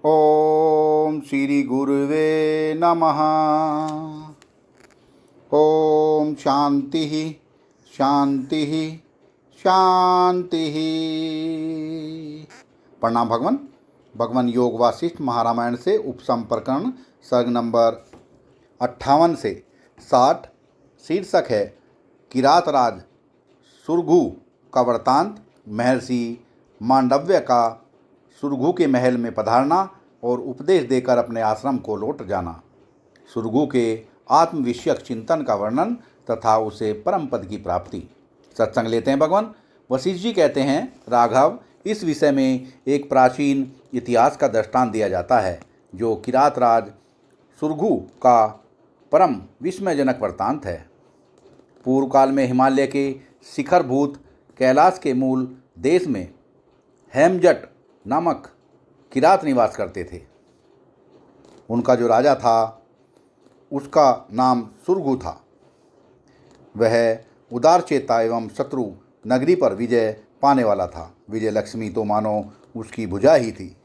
ओम श्री गुरुवे नमः। ओम शांति शांति शांति। प्रणाम भगवान। भगवान योग वासिष्ठ महारामायण से उपसंप्रकरण सर्ग नंबर 58 से 60। शीर्षक है किरातराज सुरघु का वृत्तांत। महर्षि मांडव्य का सुरघु के महल में पधारना और उपदेश देकर अपने आश्रम को लौट जाना। सुरघु के आत्मविषयक चिंतन का वर्णन तथा उसे परम पद की प्राप्ति। सत्संग लेते हैं भगवान। वशिष्ठ जी कहते हैं, राघव, इस विषय में एक प्राचीन इतिहास का दृष्टांत दिया जाता है जो किरातराज सुरघु का परम विस्मयजनक वृत्तांत है। पूर्व काल में हिमालय के शिखरभूत कैलाश के मूल देश में हेमजट नामक किरात निवास करते थे। उनका जो राजा था उसका नाम सुरघु था। वह उदारचेता एवं शत्रु नगरी पर विजय पाने वाला था। विजय लक्ष्मी तो मानो उसकी भुजा ही थी।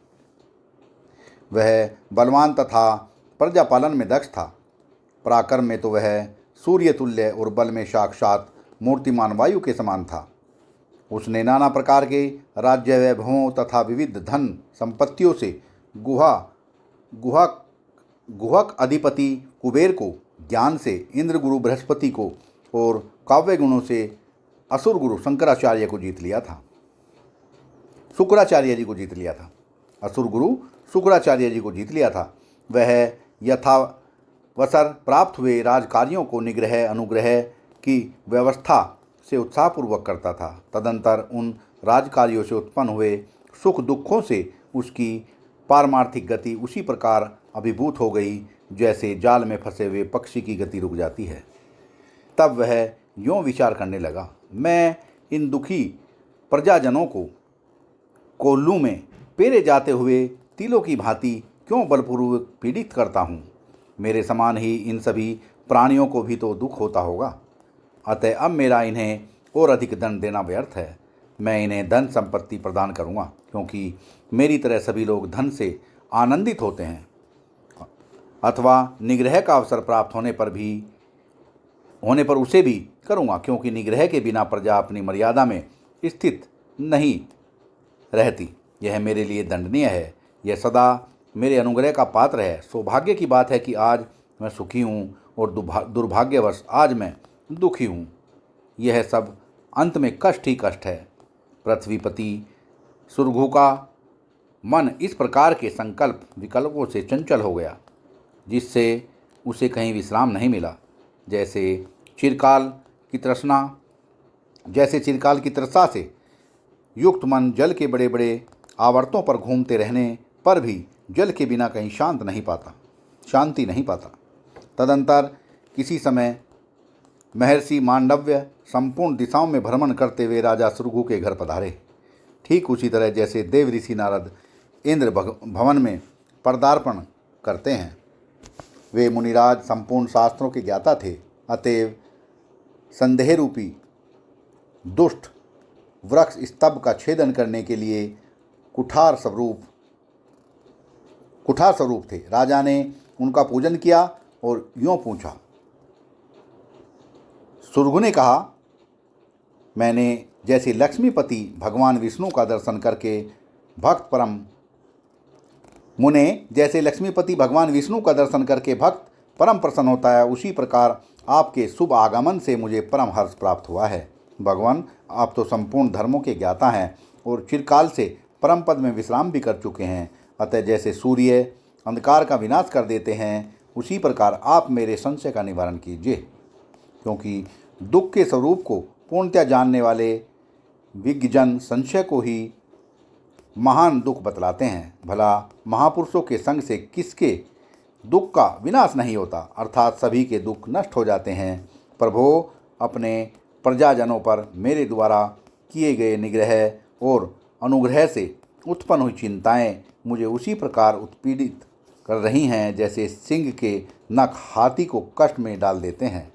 वह बलवान तथा प्रजापालन में दक्ष था। पराक्रम में तो वह सूर्य तुल्य और बल में साक्षात मूर्तिमान वायु के समान था। उसने नाना प्रकार के राज्य वैभवों तथा विविध धन संपत्तियों से गुहक अधिपति कुबेर को, ज्ञान से इंद्र गुरु बृहस्पति को और काव्य गुणों से असुर गुरु शंकराचार्य को जीत लिया था। शुक्राचार्य जी को जीत लिया था। असुर गुरु शुक्राचार्य जी को जीत लिया था। वह यथावसर प्राप्त हुए राजकार्यों को निग्रह अनुग्रह की व्यवस्था से उत्साहपूर्वक करता था। तदंतर उन राजकार्यों से उत्पन्न हुए सुख दुखों से उसकी पारमार्थिक गति उसी प्रकार अभिभूत हो गई जैसे जाल में फंसे हुए पक्षी की गति रुक जाती है। तब वह यूँ विचार करने लगा, मैं इन दुखी प्रजाजनों को कोल्लू में पेरे जाते हुए तिलों की भांति क्यों बलपूर्वक पीड़ित करता हूँ। मेरे समान ही इन सभी प्राणियों को भी तो दुख होता होगा। अतः अब मेरा इन्हें और अधिक दंड देना व्यर्थ है। मैं इन्हें धन संपत्ति प्रदान करूँगा, क्योंकि मेरी तरह सभी लोग धन से आनंदित होते हैं। अथवा निग्रह का अवसर प्राप्त होने पर उसे भी करूँगा, क्योंकि निग्रह के बिना प्रजा अपनी मर्यादा में स्थित नहीं रहती। यह मेरे लिए दंडनीय है। यह सदा मेरे अनुग्रह का पात्र है। सौभाग्य की बात है कि आज मैं सुखी हूँ और दुर्भाग्यवश आज मैं दुखी हूँ। यह सब अंत में कष्ट ही कष्ट है। पृथ्वीपति सुरघु का मन इस प्रकार के संकल्प विकल्पों से चंचल हो गया, जिससे उसे कहीं विश्राम नहीं मिला। जैसे चिरकाल की तृषा से युक्त मन जल के बड़े बड़े आवर्तों पर घूमते रहने पर भी जल के बिना कहीं शांति नहीं पाता। तदंतर किसी समय महर्षि मांडव्य संपूर्ण दिशाओं में भ्रमण करते हुए राजा सुरघु के घर पधारे। ठीक उसी तरह जैसे देव ऋषि नारद इंद्र भवन में पदार्पण करते हैं। वे मुनिराज संपूर्ण शास्त्रों के ज्ञाता थे। अतएव संदेह रूपी दुष्ट वृक्ष स्तंभ का छेदन करने के लिए कुठार स्वरूप थे। राजा ने उनका पूजन किया और यूँ पूछा। सुरघु ने कहा, मैंने जैसे लक्ष्मीपति भगवान विष्णु का दर्शन करके भक्त परम प्रसन्न होता है, उसी प्रकार आपके शुभ आगमन से मुझे परम हर्ष प्राप्त हुआ है। भगवान, आप तो संपूर्ण धर्मों के ज्ञाता हैं और चिरकाल से परम पद में विश्राम भी कर चुके हैं। अतः जैसे सूर्य अंधकार का विनाश कर देते हैं, उसी प्रकार आप मेरे संशय का निवारण कीजिए, क्योंकि दुख के स्वरूप को पूर्णतः जानने वाले विज्ञजन संशय को ही महान दुख बतलाते हैं। भला महापुरुषों के संग से किसके दुख का विनाश नहीं होता, अर्थात सभी के दुख नष्ट हो जाते हैं। प्रभो, अपने प्रजाजनों पर मेरे द्वारा किए गए निग्रह और अनुग्रह से उत्पन्न हुई चिंताएं मुझे उसी प्रकार उत्पीड़ित कर रही हैं जैसे सिंह के नख हाथी को कष्ट में डाल देते हैं।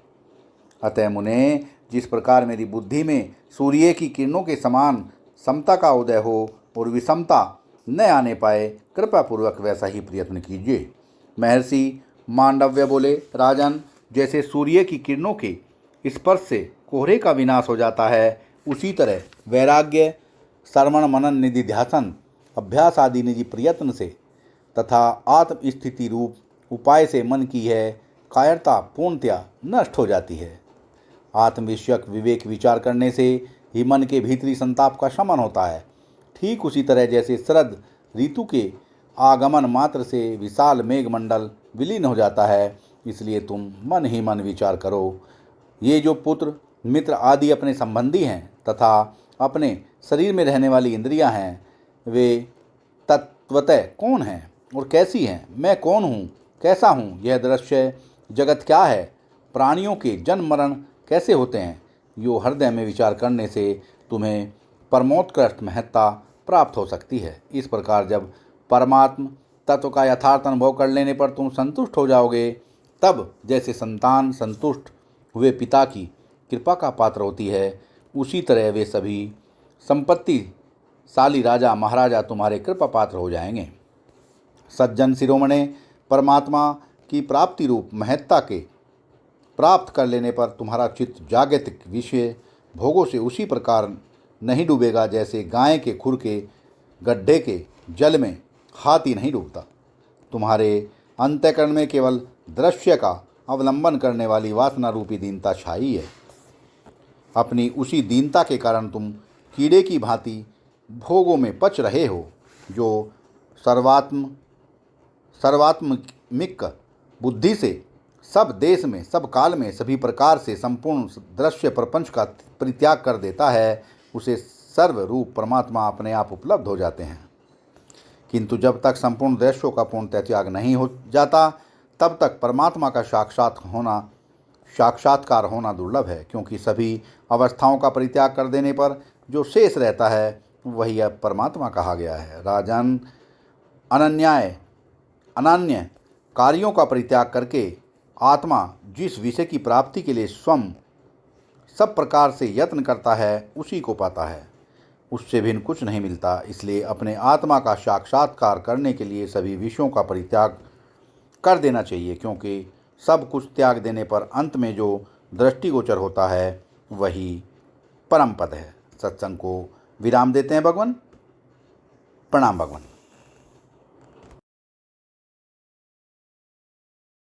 अतः मुने, जिस प्रकार मेरी बुद्धि में सूर्य की किरणों के समान समता का उदय हो और विषमता न आने पाए, कृपा पूर्वक वैसा ही प्रयत्न कीजिए। महर्षि मांडव्य बोले, राजन, जैसे सूर्य की किरणों के स्पर्श से कोहरे का विनाश हो जाता है, उसी तरह वैराग्य, श्रवण मनन निधि ध्यासन, अभ्यास आदि निधि प्रयत्न से तथा आत्मस्थिति रूप उपाय से मन की है कायरता पूर्णतया नष्ट हो जाती है। आत्मविषयक विवेक विचार करने से ही मन के भीतरी संताप का शमन होता है। ठीक उसी तरह जैसे शरद ऋतु के आगमन मात्र से विशाल मेघमंडल विलीन हो जाता है, इसलिए तुम मन ही मन विचार करो। ये जो पुत्र मित्र आदि अपने संबंधी हैं तथा अपने शरीर में रहने वाली इंद्रियां हैं, वे तत्वतः कौन हैं और कैसी हैं? मैं कौन हूँ, कैसा हूँ, यह दृश्य जगत क्या है, प्राणियों के जन्म मरण कैसे होते हैं, यो हृदय में विचार करने से तुम्हें परमोत्कृष्ट महत्ता प्राप्त हो सकती है। इस प्रकार जब परमात्म तत्व का यथार्थ अनुभव कर लेने पर तुम संतुष्ट हो जाओगे, तब जैसे संतान संतुष्ट हुए पिता की कृपा का पात्र होती है, उसी तरह वे सभी संपत्तिशाली राजा महाराजा तुम्हारे कृपा पात्र हो जाएंगे। सज्जन शिरोमणे, परमात्मा की प्राप्ति रूप महत्ता के प्राप्त कर लेने पर तुम्हारा चित्त जागतिक विषय भोगों से उसी प्रकार नहीं डूबेगा जैसे गाय के खुर के गड्ढे के जल में हाथी नहीं डूबता। तुम्हारे अंतःकरण में केवल दृश्य का अवलंबन करने वाली वासना रूपी दीनता छाई है। अपनी उसी दीनता के कारण तुम कीड़े की भांति भोगों में पच रहे हो, जो सर्वात्मिक बुद्धि से सब देश में, सब काल में, सभी प्रकार से संपूर्ण दृश्य प्रपंच का परित्याग कर देता है, उसे सर्वरूप परमात्मा अपने आप उपलब्ध हो जाते हैं। किंतु जब तक संपूर्ण दृश्यों का पूर्णतः त्याग नहीं हो जाता, तब तक परमात्मा का साक्षात्कार होना दुर्लभ है, क्योंकि सभी अवस्थाओं का परित्याग कर देने पर जो शेष रहता है वही अब परमात्मा कहा गया है। राजन, अनन्य कार्यों का परित्याग करके आत्मा जिस विषय की प्राप्ति के लिए स्वयं सब प्रकार से यत्न करता है, उसी को पाता है, उससे भिन्न कुछ नहीं मिलता। इसलिए अपने आत्मा का साक्षात्कार करने के लिए सभी विषयों का परित्याग कर देना चाहिए, क्योंकि सब कुछ त्याग देने पर अंत में जो दृष्टिगोचर होता है वही परम पद है। सत्संग को विराम देते हैं भगवान। प्रणाम भगवान।